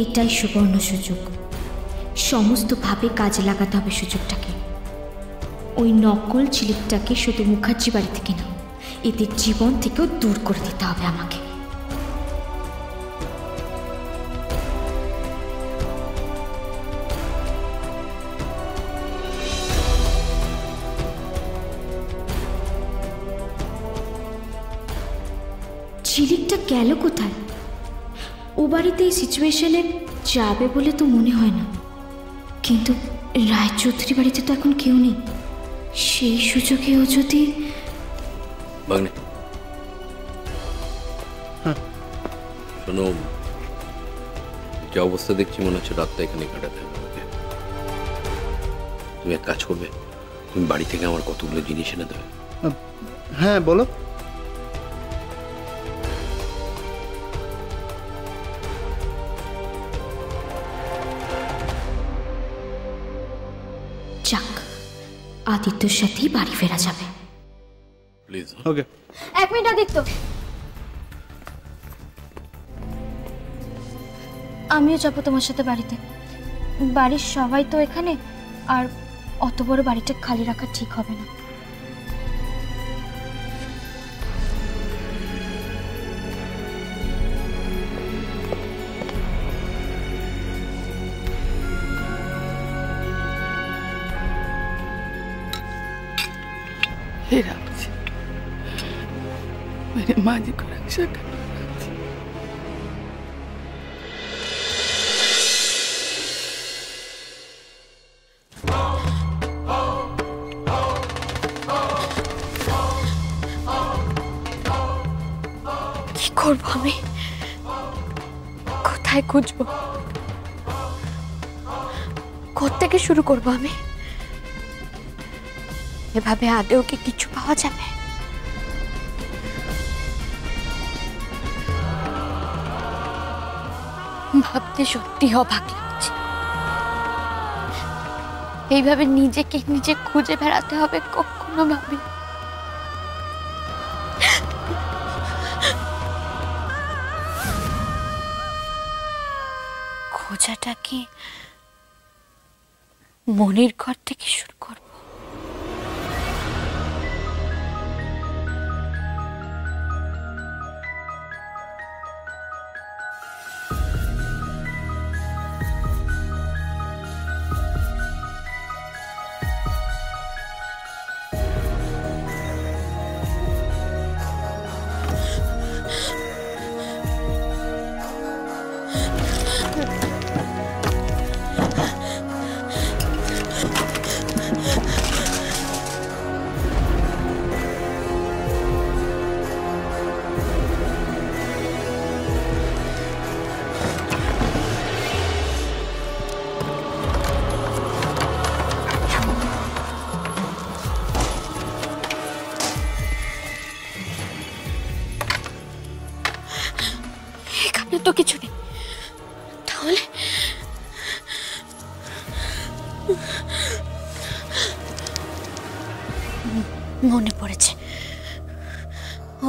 এটাই সুবর্ণ সুযোগ, সমস্তভাবে কাজে লাগাতে হবে সুযোগটাকে। ওই নকল ঝিলিকটাকে শুধু মুখার্জি বাড়ি থেকে না, এদের জীবন থেকেও দূর করে দিতে হবে আমাকে। ঝিলিকটা গেল কোথায়? ও বাড়িতে এই সিচুয়েশনে যাবে বলে তো মনে হয় না, কিন্তু রায়চৌধুরী বাড়িতে তো এখন কেউ নেই। সেই সুযোগে ও যদি শোনো, যে অবস্থা দেখছি মনে হচ্ছে রাতটা এখানে কাটাতে হবে। তুমি এক কাজ করবে, তুমি বাড়ি থেকে আমার কতগুলো জিনিস এনে দেবে। হ্যাঁ বলো। যাক, আদিত্যর সাথেই বাড়ি ফেরা যাবে। প্লিজ। ওকে। 1 মিনিট আদিত্য, আমিও যাবো তোমার সাথে বাড়িতে। বাড়ির সবাই তো এখানে, আর অত বড় বাড়িটা খালি রাখা ঠিক হবে না। हे राम जी, मेरे माँ जी को रक्षा करना। কি করবো আমি? কোথায় খুঁজবো? কোত্থেকে শুরু করবো আমি? এভাবে আদেও কি কিছু পাওয়া যাবে? ভাবতে সত্যি অবাক লাগছে। এইভাবে নিজেকে নিজে খুঁজে বেড়াতে হবে কখনো ভাবি। খোঁজাটা কি মনির ঘর থেকে শুরু করব? তো কিছু নেই, তাহলে মনে পড়েছে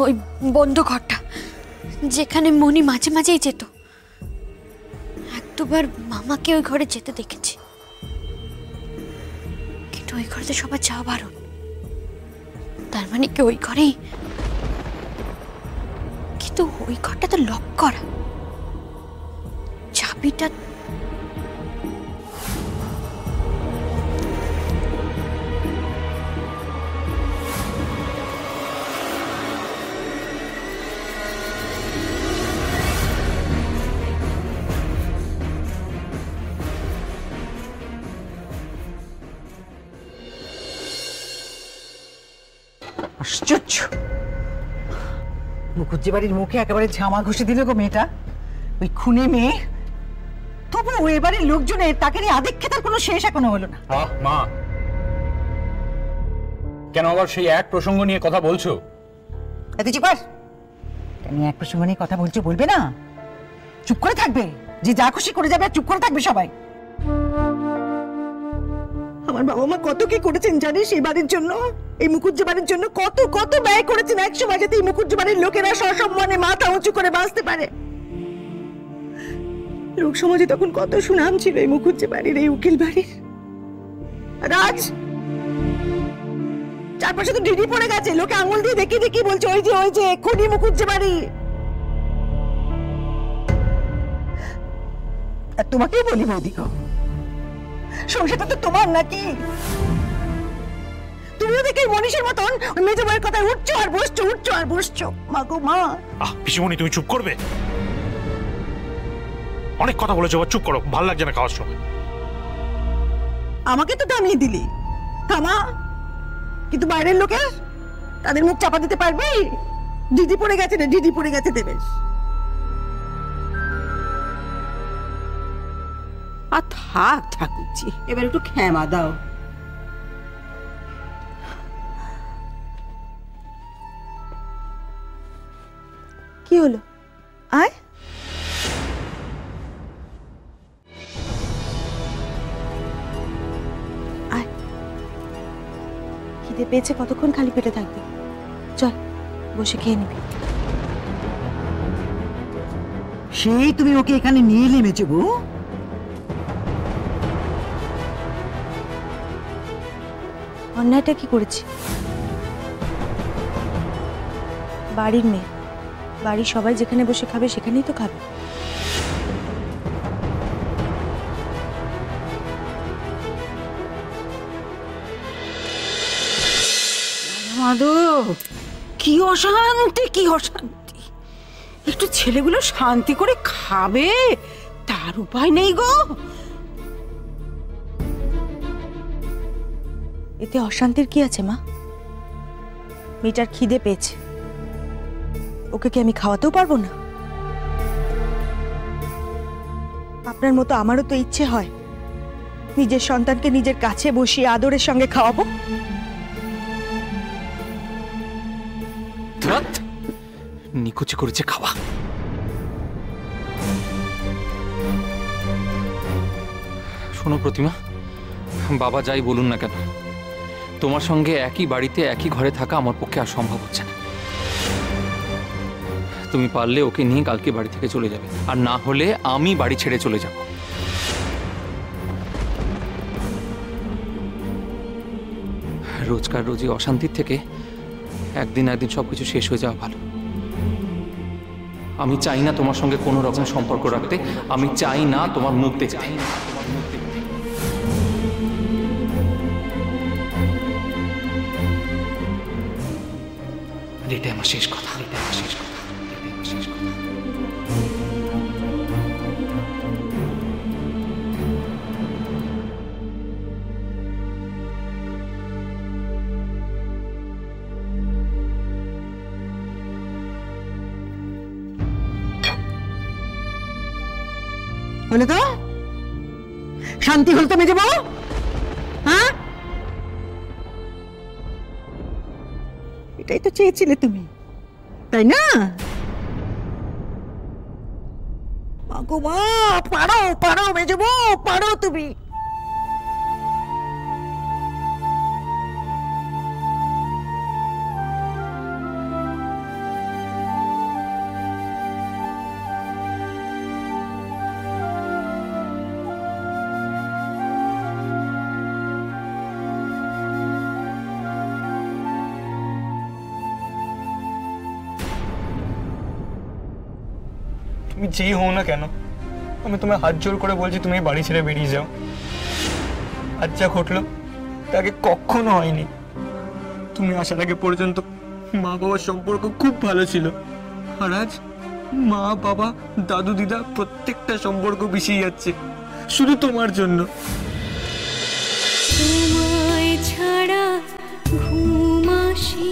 ওই বন্ধ ঘরটা, যেখানে মনি মাঝে মাঝেই যেত। এক দুবার মামাকে ওই ঘরে যেতে দেখেছি, কিন্তু ওই ঘরে তো সবার যাওয়া বারণ। তার মানে কি ওই ঘরেই? কিন্তু ওই ঘরটা তো লক করা, চাবিটা আশ্চর্য, মুখুজ্জি বাড়ির মুখে একেবারে ঝামা ঘষে দিল গো মেয়েটা। ওই খুনে মেয়ে, তবু ওই বাড়ির লোকজনের তাকে নিয়ে আদিক্ষেতার কোনো শেষ এখনো হলো না। মা, কেন আবার সেই এক প্রসঙ্গ নিয়ে কথা বলছো? এত চুপ কর। কেন এক প্রসঙ্গ নিয়ে কথা বলছো? বলবে না? চুপ করে থাকবে? যে যা খুশি করে যাবে আর চুপ করে থাকবে সবাই? আমার বাবা মা কত কি করেছেন জানিস এই বাড়ির জন্য, এই মুখুজ্জি বাড়ির জন্য কত কত ব্যয় করেছেন এক সময়, যাতে এই মুখুজ্জি বাড়ির লোকেরা সসম্মানে মাথা উঁচু করে বাঁচতে পারে। লোক সমাজে তখন কত সুনাম ছিল এই মুখুজ্জে বাড়ির, এই উকিল বাড়ির। রাজ, চারপাশে তো ডিডি পড়ে গেছে, লোকে আঙুল দিয়ে দেখি দেখি বলছে ওই যে এক্ষুনি মুখুজ্জে বাড়ি। আর তোমাকেই বলি বৌদি গো, সংসারটা তো তোমার নাকি? তুমিও দেখে মনীষের মতন ওই মেজো বউয়ের কথায় উঠছো আর বসছো। মা গো মা। পিসিমণি, তুমি চুপ করবে? অনেক কথা বলেছো, চুপ করো, ভালো লাগছে না খাওয়ার সময়। আমাকে তো থামিয়ে দিলি, থামা। কিন্তু বাইরের লোকে তাদের মুখ চাপা দিতে পারবি? ডিডি পড়ে গেছে রে, ডিডি পড়ে গেছে দেবে। আর থাক ঠাকুরজি, এবার একটু ক্ষমা দাও। কি হলো? আয়। আয়, খিদে পেয়েছে, কতক্ষণ খালি পেটে থাকবি? চল বসে খেয়ে নিবি। সেই তুমি ওকে এখানে নিয়ে এলে মেজো বউ? অন্যায়টা কি করেছি? বাড়ির মেয়ে, বাড়ির সবাই যেখানে বসে খাবে সেখানেই তো খাবে। মাধব, কি অশান্তি! একটু ছেলেগুলো শান্তি করে খাবে, তার উপায় নেই গো। এতে অশান্তির কি আছে মা? মেয়েটার খিদে পেয়েছে, ওকে কি আমি খাওয়াতেও পারবো না? আপনার মতো আমারও তো ইচ্ছে হয় নিজের সন্তানকে নিজের কাছে বসিয়ে আদরের সঙ্গে খাওয়াবো। নিকুচি করেছে খাওয়া। শোনো প্রতিমা, বাবা যাই বলুন না কেন, তোমার সঙ্গে একই বাড়িতে একই ঘরে থাকা আমার পক্ষে আর সম্ভব হচ্ছে না। তুমি পারলে ওকে নিয়ে কালকে বাড়ি থেকে চলে যাবে, আর না হলে আমি বাড়ি ছেড়ে চলে যাব। রোজকার রোজই অশান্তির থেকে একদিন সবকিছু শেষ হয়ে যাওয়া ভালো। আমি চাই না তোমার সঙ্গে কোনো রকম সম্পর্ক রাখতে, আমি চাই না তোমার মুখ দেখতে। এটাই আমার শেষ কথা। হলো তো? শান্তি হল তো মেজে বউ? হ্যাঁ, এটাই তো চেয়েছিলে তুমি, তাই না? মাগো মা, পারো মেজে বউ, পারো তুমি। তুমি যেই হও না কেন, আমি তোমায় হাত জোর করে বলছি তুমি বাড়ি ছেড়ে বেরিয়ে যাও। আজ যা ঘটলো তা আগে কখনো হয়নি। তুমি আসার আগে পর্যন্ত মা বাবার সম্পর্ক খুব ভালো ছিল, আর আজ মা বাবা দাদু দিদা প্রত্যেকটা সম্পর্ক বিষিয়ে যাচ্ছে শুধু তোমার জন্য। তোমায় ছাড়া ঘুম আসি